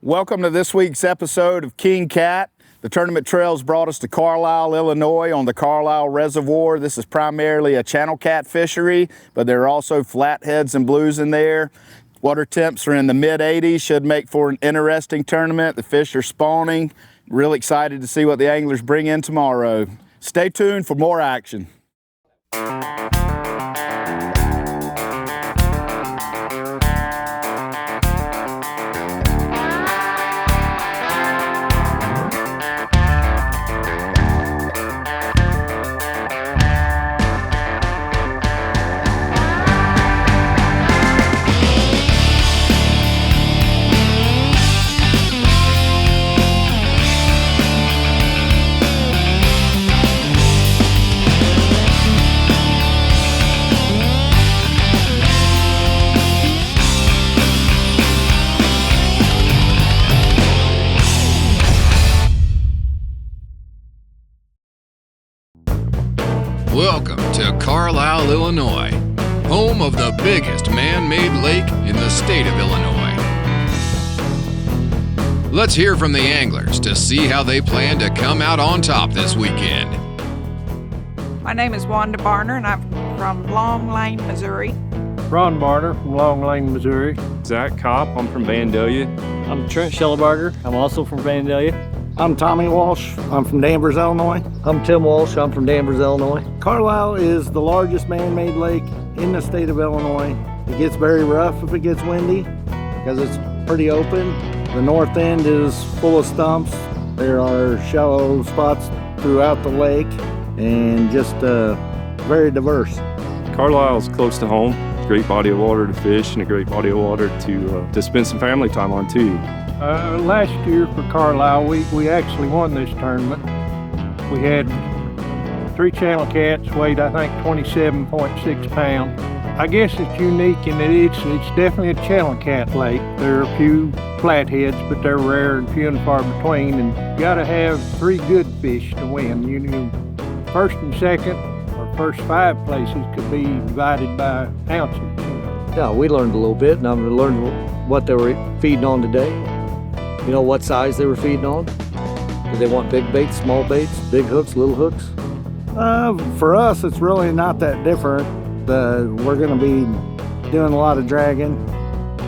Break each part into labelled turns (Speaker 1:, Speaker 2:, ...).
Speaker 1: Welcome to this week's episode of King Cat. The tournament trails brought us to Carlyle, Illinois on the Carlyle Reservoir. This is primarily a channel cat fishery, but there are also flatheads and blues in there. Water temps are in the mid-80s, should make for an interesting tournament. The fish are spawning. Really excited to see what the anglers bring in tomorrow. Stay tuned for more action.
Speaker 2: Welcome to Carlyle, Illinois, home of the biggest man-made lake in the state of Illinois. Let's hear from the anglers to see how they plan to come out on top this weekend.
Speaker 3: My name is Wanda Barner, and I'm from Long Lane, Missouri.
Speaker 4: Ron Barner from Long Lane, Missouri.
Speaker 5: Zach Kopp, I'm from Vandalia.
Speaker 6: I'm Trent Schellebarger. I'm also from Vandalia.
Speaker 7: I'm Tommy Walsh. I'm from Danvers, Illinois.
Speaker 6: I'm Tim Walsh. I'm from Danvers, Illinois.
Speaker 7: Carlyle is the largest man-made lake in the state of Illinois. It gets very rough if it gets windy because it's pretty open. The north end is full of stumps. There are shallow spots throughout the lake and just very diverse.
Speaker 5: Carlisle's close to home. Great body of water to fish and a great body of water to spend some family time on too.
Speaker 4: Last year for Carlyle, we actually won this tournament. We had 3 channel cats, weighed I think 27.6 pounds. I guess it's unique in that it's definitely a channel cat lake. There are a few flatheads, but they're rare and few and far between. And you got to have 3 good fish to win. You know, first and second or first 5 places could be divided by ounces.
Speaker 6: Yeah, we learned a little bit, and I've learned what they were feeding on today. You know what size they were feeding on? Do they want big baits, small baits, big hooks, little hooks?
Speaker 7: For us, it's really not that different. We're going to be doing a lot of dragging,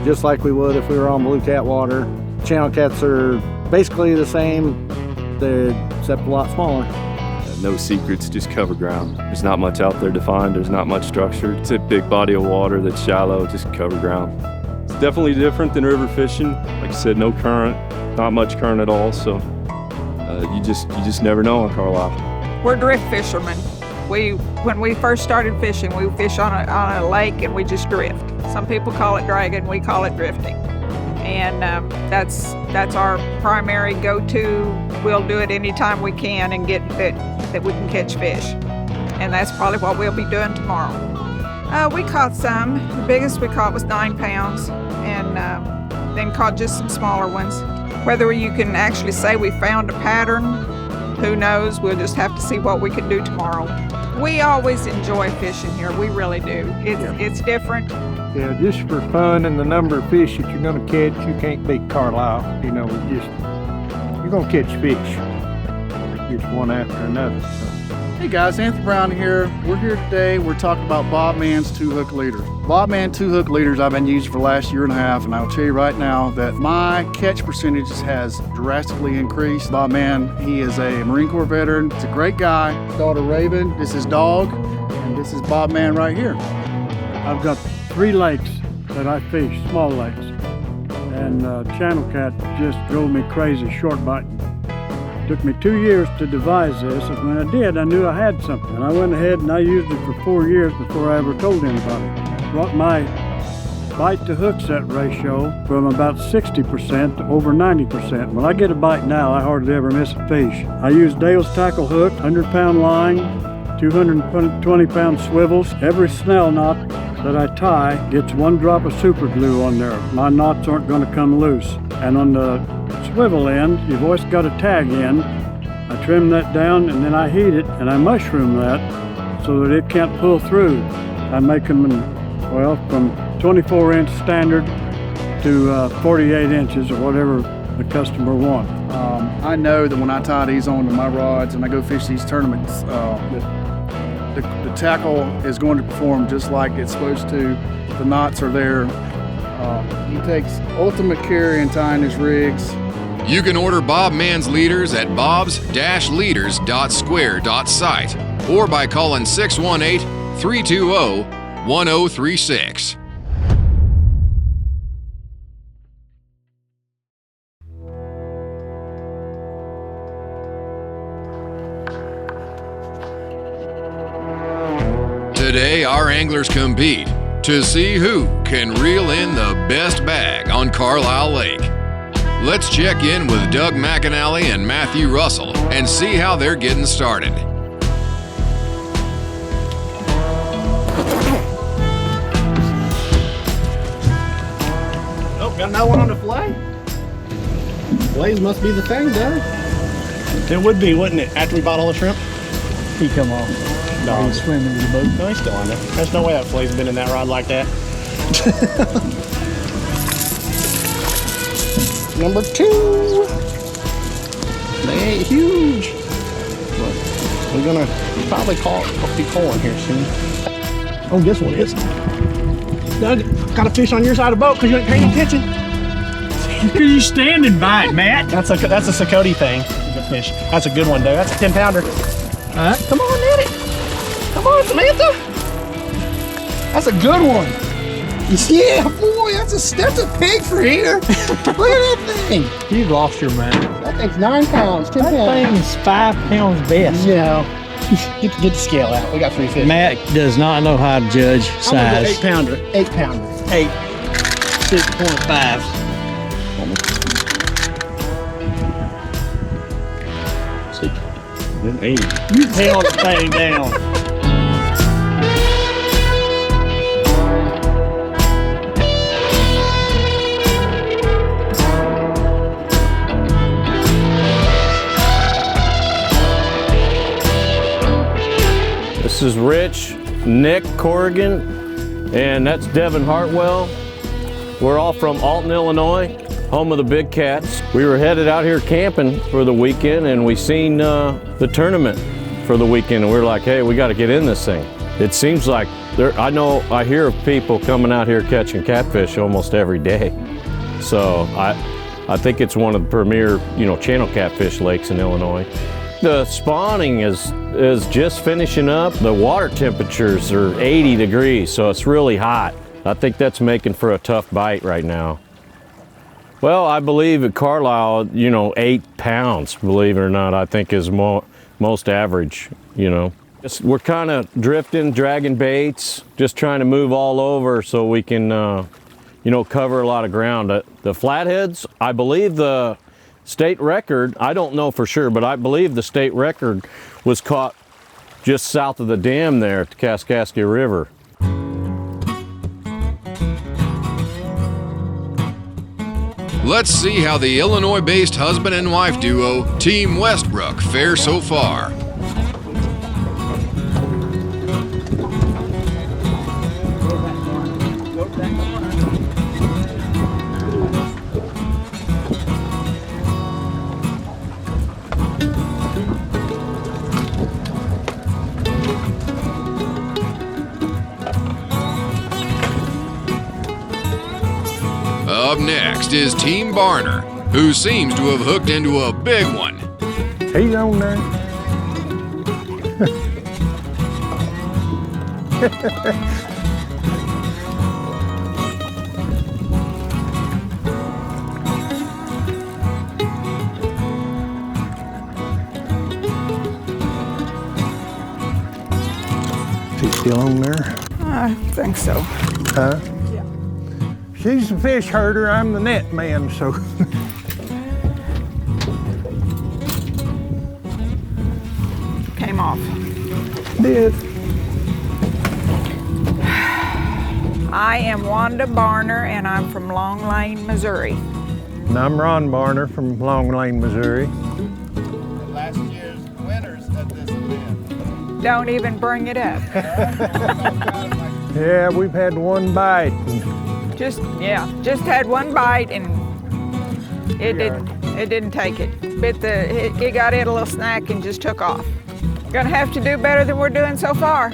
Speaker 7: just like we would if we were on blue cat water. Channel cats are basically the same, except a lot smaller.
Speaker 5: No secrets, just cover ground. There's not much out there to find. There's not much structure. It's a big body of water that's shallow, just cover ground. It's definitely different than river fishing. Like I said, no current, not much current at all. So you just never know on Carlyle.
Speaker 3: We're drift fishermen. When we first started fishing, we fish on a lake and we just drift. Some people call it dragging, we call it drifting. And that's our primary go-to. We'll do it anytime we can and get that we can catch fish. And that's probably what we'll be doing tomorrow. We caught some. The biggest we caught was 9 pounds, and then caught just some smaller ones. Whether you can actually say we found a pattern, who knows? We'll just have to see what we can do tomorrow. We always enjoy fishing here. We really do. It's different.
Speaker 4: Yeah, just for fun and the number of fish that you're going to catch, you can't beat Carlyle. You know, you're going to catch fish, just one after another.
Speaker 8: Hey guys, Anthony Brown here. We're here today. We're talking about Bob Mann's 2-hook leaders. Bob Mann 2-hook leaders I've been using for the last year and a half, and I'll tell you right now that my catch percentages has drastically increased. Bob Mann, he is a Marine Corps veteran. He's a great guy. Daughter Raven, this is Dog, and this is Bob Mann right here.
Speaker 4: I've got 3 lakes that I fish, small lakes, and channel cat just drove me crazy short biting. Took me 2 years to devise this, and when I did, I knew I had something. And I went ahead and I used it for 4 years before I ever told anybody. Brought my bite to hook set ratio from about 60% to over 90%. When I get a bite now, I hardly ever miss a fish. I use Dale's tackle hook, 100-pound line, 220-pound swivels. Every snell knot that I tie gets 1 drop of super glue on there. My knots aren't going to come loose. And on the swivel end, you've always got a tag end. I trim that down and then I heat it and I mushroom that so that it can't pull through. I make them from 24-inch standard to 48 inches or whatever the customer wants.
Speaker 8: I know that when I tie these onto my rods and I go fish these tournaments, the tackle is going to perform just like it's supposed to. The knots are there. He takes ultimate care in tying his rigs.
Speaker 2: You can order Bob Mann's leaders at bobs-leaders.square.site or by calling 618-320-1036. Today, our anglers compete to see who can reel in the best bag on Carlyle Lake. Let's check in with Doug McAnally and Matthew Russell and see how they're getting started.
Speaker 9: Oh, got another one on the fillet? Fillets must be the thing, Doug. It would be, wouldn't it, after we bought all the shrimp?
Speaker 4: He come off.
Speaker 9: No.
Speaker 4: He's swimming in the boat.
Speaker 9: No, he's still on there. There's no way that fillet's been in that rod like that. Number 2. They ain't huge. But we're gonna probably be calling here soon. Oh, this one is. Doug, got a fish on your side of the boat because you ain't paying attention.
Speaker 4: Because you standing by it, Matt.
Speaker 9: That's a Sakoti thing. Good fish. That's a good one, Doug. That's a 10-pounder. Come on, Eddie. Come on, Samantha. That's a good one. Yeah, boy, that's a pig for here. Look at that thing.
Speaker 10: You lost your mind.
Speaker 9: That thing's 9 pounds, 10
Speaker 10: That
Speaker 9: pounds.
Speaker 10: thing's 5 pounds best.
Speaker 9: Yeah. Get the scale out. We got 3 fish.
Speaker 10: Matt does not know how to judge
Speaker 9: I'm gonna go
Speaker 10: size.
Speaker 9: 8-pounder. 8-pounder.
Speaker 10: 8, 6.5. You held the thing down.
Speaker 11: This is Rich, Nick Corrigan, and that's Devin Hartwell. We're all from Alton, Illinois, home of the Big Cats. We were headed out here camping for the weekend and we seen the tournament for the weekend and we were like, hey, we got to get in this thing. It seems like I hear of people coming out here catching catfish almost every day. So I think it's one of the premier, channel catfish lakes in Illinois. The spawning is just finishing up. The water temperatures are 80 degrees, so it's really hot. I think that's making for a tough bite right now. Well, I believe at Carlyle, 8 pounds, believe it or not, I think is most average, We're kind of drifting, dragging baits, just trying to move all over so we can, cover a lot of ground. The flatheads, I believe the state record, I don't know for sure, but I believe the state record was caught just south of the dam there at the Kaskaskia River.
Speaker 2: Let's see how the Illinois-based husband and wife duo, Team Westbrook, fare so far. Up next is Team Barner, who seems to have hooked into a big one.
Speaker 12: He's on there. Is he still on there?
Speaker 3: I think so.
Speaker 12: Huh? She's the fish herder, I'm the net man, so.
Speaker 3: Came off.
Speaker 12: Did.
Speaker 3: I am Wanda Barner, and I'm from Long Lane, Missouri.
Speaker 12: And I'm Ron Barner from Long Lane, Missouri.
Speaker 1: Last year's winners at this event.
Speaker 3: Don't even bring it up.
Speaker 12: Yeah, we've had one bite.
Speaker 3: Just had one bite, and It didn't take it. It got in a little snack and just took off. Gonna have to do better than we're doing so far.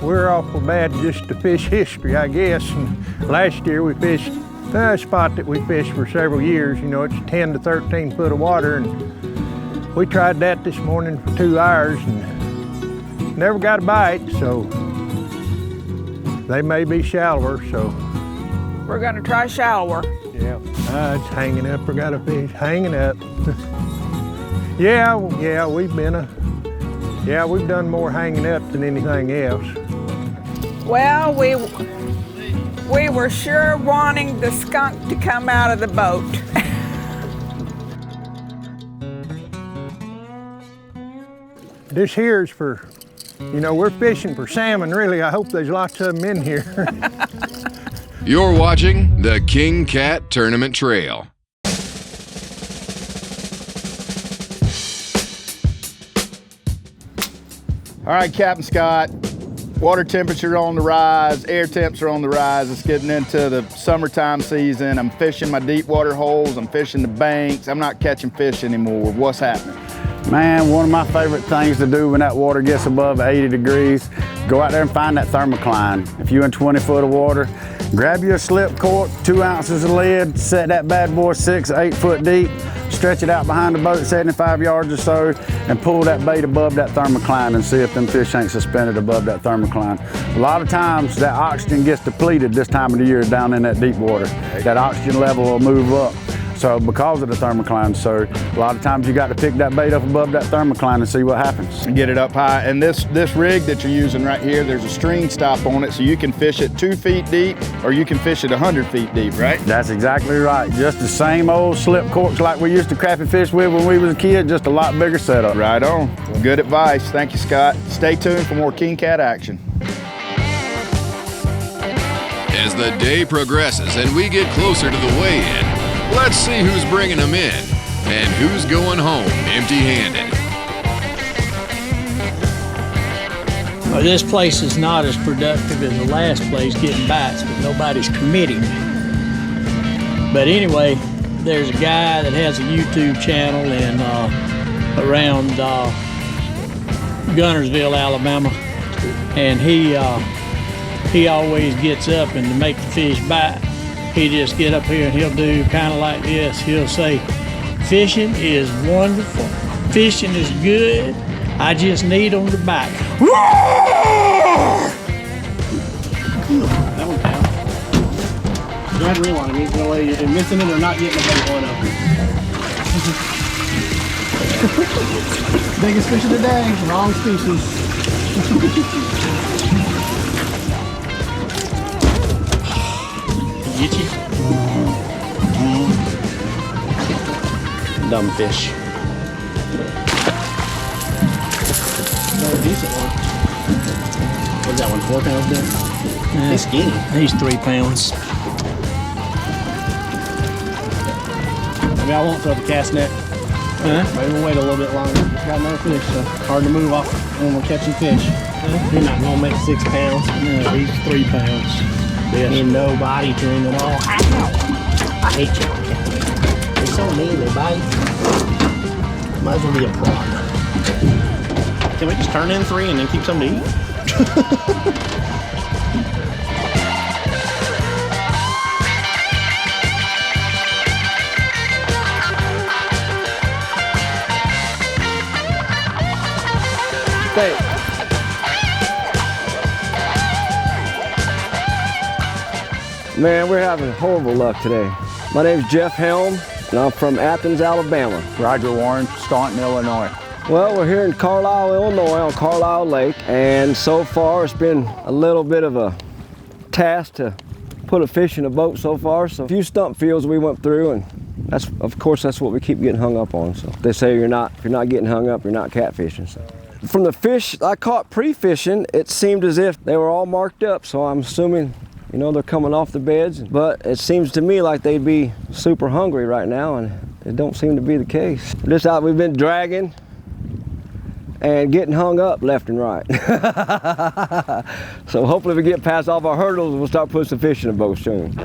Speaker 12: We're awful bad just to fish history, I guess. And last year we fished a spot that we fished for several years. You know, it's 10 to 13 foot of water, and we tried that this morning for 2 hours and never got a bite, so they may be shallower, so.
Speaker 3: We're gonna try shallower.
Speaker 12: Yeah, it's hanging up. We got a fish hanging up. Yeah, we've done more hanging up than anything else.
Speaker 3: Well, we were sure wanting the skunk to come out of the boat.
Speaker 12: This here is for, you know, we're fishing for salmon, really. I hope there's lots of them in here.
Speaker 2: You're watching the King Cat Tournament Trail.
Speaker 1: All right, Captain Scott, water temperature on the rise, air temps are on the rise. It's getting into the summertime season. I'm fishing my deep water holes. I'm fishing the banks. I'm not catching fish anymore. What's happening?
Speaker 13: Man, one of my favorite things to do when that water gets above 80 degrees, go out there and find that thermocline. If you're in 20 foot of water, grab your slip cork, 2 ounces of lead, set that bad boy 6, 8 foot deep, stretch it out behind the boat 75 yards or so, and pull that bait above that thermocline and see if them fish ain't suspended above that thermocline. A lot of times that oxygen gets depleted this time of the year down in that deep water. That oxygen level will move up. So because of the thermocline, so a lot of times you got to pick that bait up above that thermocline and see what happens.
Speaker 1: And get it up high. And this rig that you're using right here, there's a string stop on it, so you can fish it 2 feet deep or you can fish it 100 feet deep, right?
Speaker 13: That's exactly right. Just the same old slip corks like we used to crappie fish with when we was a kid, just a lot bigger setup.
Speaker 1: Right on. Good advice. Thank you, Scott. Stay tuned for more King Cat action.
Speaker 2: As the day progresses and we get closer to the weigh-in, let's see who's bringing them in and who's going home empty-handed.
Speaker 10: Well, this place is not as productive as the last place getting bites, but nobody's committing. But anyway, there's a guy that has a YouTube channel in around Gunnersville, Alabama, and he always gets up, and to make the fish bite, he just get up here and he'll do kind of like this. He'll say, fishing is wonderful, fishing is good, I just need them to bite.
Speaker 9: That one down. Don't reel on him. He's no way you're missing it or not getting a big one up. Biggest fish of the day, wrong species. Get you. Dumb fish. Another decent one. What's that one, 4 pounds there? He's skinny.
Speaker 10: He's 3 pounds.
Speaker 9: Maybe I won't throw the cast net. Maybe we'll wait a little bit longer. Just got another fish, so hard to move off when we're catching fish. He's not gonna make 6 pounds.
Speaker 10: No, he's 3 pounds.
Speaker 9: Ain't no body to him at all. I hate you. They're so mean, they bite. Might as well be a prawn. Can we just turn in 3 and then keep some to eat?
Speaker 13: Hey. Man, we're having horrible luck today. My name's Jeff Helm, and I'm from Athens, Alabama.
Speaker 1: Roger Warren, Staunton, Illinois.
Speaker 13: Well, we're here in Carlyle, Illinois on Carlyle Lake, and so far it's been a little bit of a task to put a fish in a boat so far. So a few stump fields we went through, and that's, of course, that's what we keep getting hung up on. So they say if you're not getting hung up, you're not catfishing. So. From the fish I caught pre-fishing, it seemed as if they were all marked up, so I'm assuming, you know, they're coming off the beds, but it seems to me like they'd be super hungry right now, and it don't seem to be the case. This out we've been dragging and getting hung up left and right. So hopefully if we get past all of our hurdles, we'll start putting some fish in the boat soon.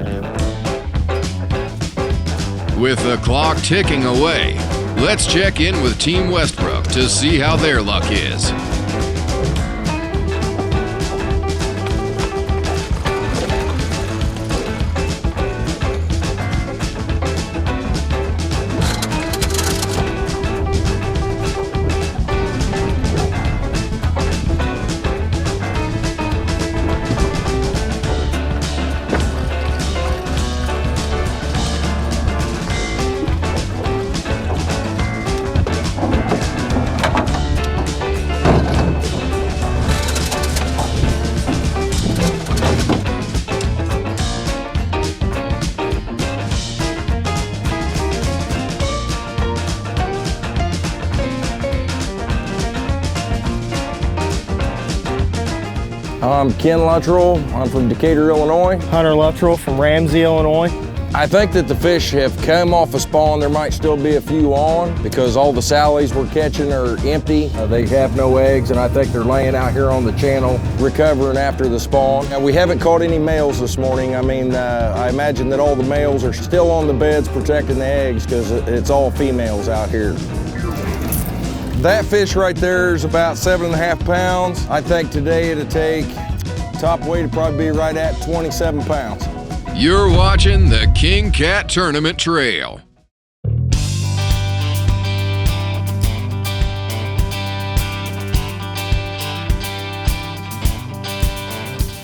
Speaker 2: With the clock ticking away, let's check in with Team Westbrook to see how their luck is.
Speaker 14: I'm Ken Luttrell. I'm from Decatur, Illinois.
Speaker 15: Hunter Luttrell from Ramsey, Illinois.
Speaker 14: I think that the fish have come off a spawn. There might still be a few on because all the sallies we're catching are empty. They have no eggs, and I think they're laying out here on the channel recovering after the spawn. And we haven't caught any males this morning. I mean, I imagine that all the males are still on the beds protecting the eggs because it's all females out here. That fish right there is about 7.5 pounds. I think today it'll take top weight to probably be right at 27 pounds.
Speaker 2: You're watching the King Cat Tournament Trail.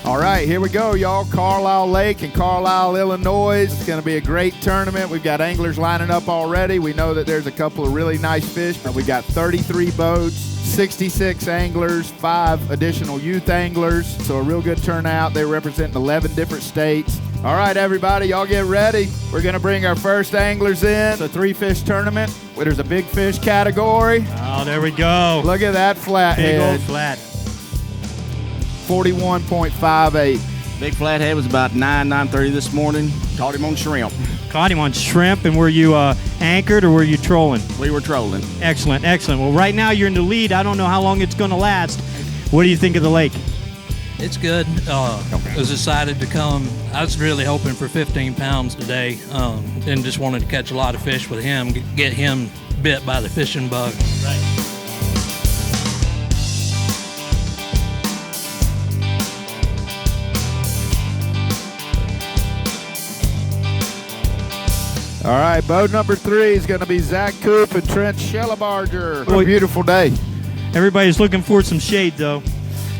Speaker 1: All right, here we go, y'all. Carlyle Lake in Carlyle, Illinois. It's going to be a great tournament. We've got anglers lining up already. We know that there's a couple of really nice fish. We've got 33 boats, 66 anglers, 5 additional youth anglers. So a real good turnout. They're representing 11 different states. All right, everybody, y'all get ready. We're going to bring our first anglers in. It's a 3-fish tournament where there's a big fish category.
Speaker 15: Oh, there we go.
Speaker 1: Look at that flathead.
Speaker 15: Big old flat.
Speaker 1: 41.58.
Speaker 16: Big flathead was about 9:30 this morning. Caught him on shrimp.
Speaker 15: Caught him on shrimp, and were you anchored or were you trolling?
Speaker 16: We were trolling.
Speaker 15: Excellent, excellent. Well, right now you're in the lead. I don't know how long it's going to last. What do you think of the lake?
Speaker 17: It's good. I was excited to come. I was really hoping for 15 pounds today, and just wanted to catch a lot of fish with him, get him bit by the fishing bug.
Speaker 15: Right.
Speaker 1: All right, boat number 3 is going to be Zach Coop and Trent Shellabarger. What a beautiful day.
Speaker 15: Everybody's looking for some shade, though.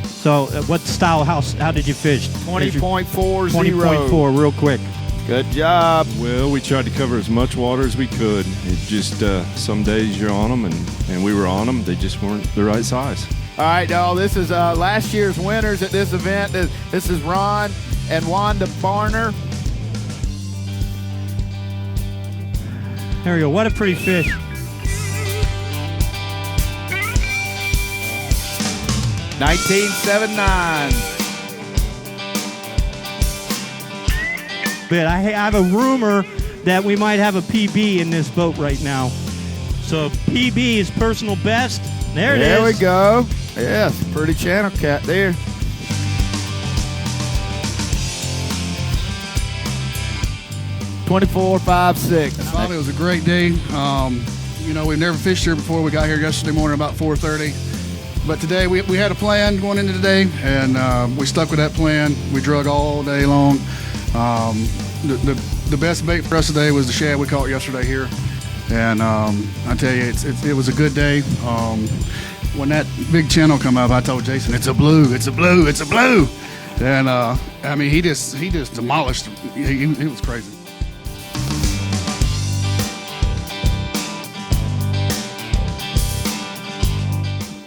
Speaker 15: So what style, how did you fish?
Speaker 1: 20.40.
Speaker 15: 20.4, real quick.
Speaker 1: Good job.
Speaker 5: Well, we tried to cover as much water as we could. It just, some days you're on them, and we were on them. They just weren't the right size.
Speaker 1: All right, y'all, this is last year's winners at this event. This is Ron and Wanda Barner.
Speaker 15: There we go. What a pretty fish.
Speaker 1: $19.79.
Speaker 15: But I have a rumor that we might have a PB in this boat right now. So PB is personal best. There it is.
Speaker 1: There we go. Yes, pretty channel cat there. $24.56.
Speaker 8: I thought it was a great day. You know, we've never fished here before. We got here yesterday morning about 4:30. But today we had a plan going into today, and we stuck with that plan. We drug all day long. The best bait for us today was the shad we caught yesterday here. And I tell you, it was a good day. When that big channel come up, I told Jason, it's a blue, it's a blue, it's a blue. And I mean, he just demolished him. He was crazy.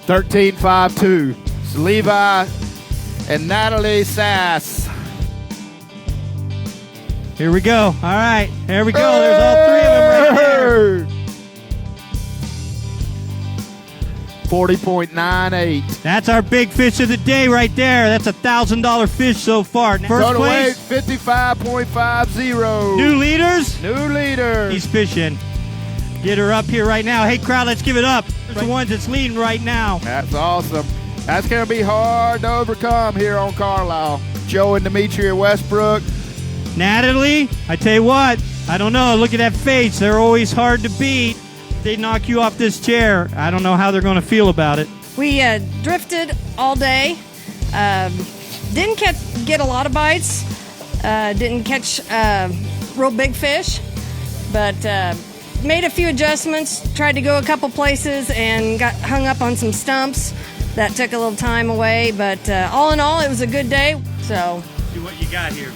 Speaker 1: $13.52. It's Levi and Natalie Sass.
Speaker 15: Here we go. All right. Here we go. There's all 3 of them right there.
Speaker 1: 40.98.
Speaker 15: That's our big fish of the day right there. That's $1,000 fish so far. First place.
Speaker 1: 55.50.
Speaker 15: New leaders?
Speaker 1: New leader.
Speaker 15: He's fishing. Get her up here right now. Hey, crowd, let's give it up. There's the ones that's leading right now.
Speaker 1: That's awesome. That's going to be hard to overcome here on Carlyle. Joe and Demetria Westbrook.
Speaker 15: Natalie, I tell you what, I don't know. Look at that face. They're always hard to beat. They knock you off this chair. I don't know how they're going to feel about it.
Speaker 18: We drifted all day. Didn't get a lot of bites. Didn't catch real big fish, but made a few adjustments. Tried to go a couple places and got hung up on some stumps. That took a little time away, but all in all, it was a good day. So,
Speaker 15: see what you got here.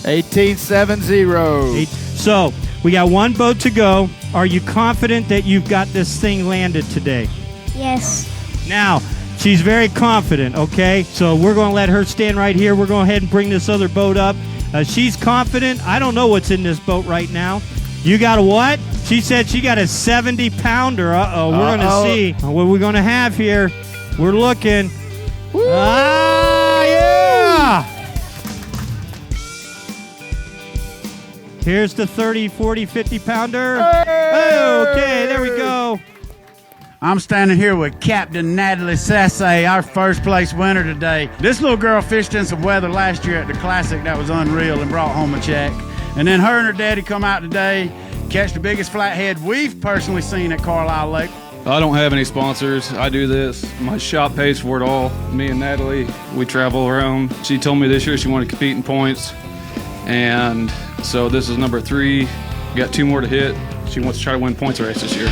Speaker 1: 1870.
Speaker 15: So, we got one boat to go. Are you confident that you've got this thing landed today?
Speaker 19: Yes.
Speaker 15: Now, she's very confident, okay? So we're going to let her stand right here. We're going to go ahead and bring this other boat up. She's confident. I don't know what's in this boat right now. You got a what? She said she got a 70-pounder. Uh-oh. We're going to see what we're going to have here. We're looking. Woo! Ah, yeah! Here's the 30, 40, 50-pounder. Hey! Okay, there we go.
Speaker 20: I'm standing here with Captain Natalie Sasse, our first place winner today. This little girl fished in some weather last year at the Classic that was unreal and brought home a check. And then her and her daddy come out today, catch the biggest flathead we've personally seen at Carlyle Lake.
Speaker 21: I don't have any sponsors. I do this. My shop pays for it all. Me and Natalie, we travel around. She told me this year she wanted to compete in points. And so this is number 3. We got 2 more to hit. She wants to try to win points race this year.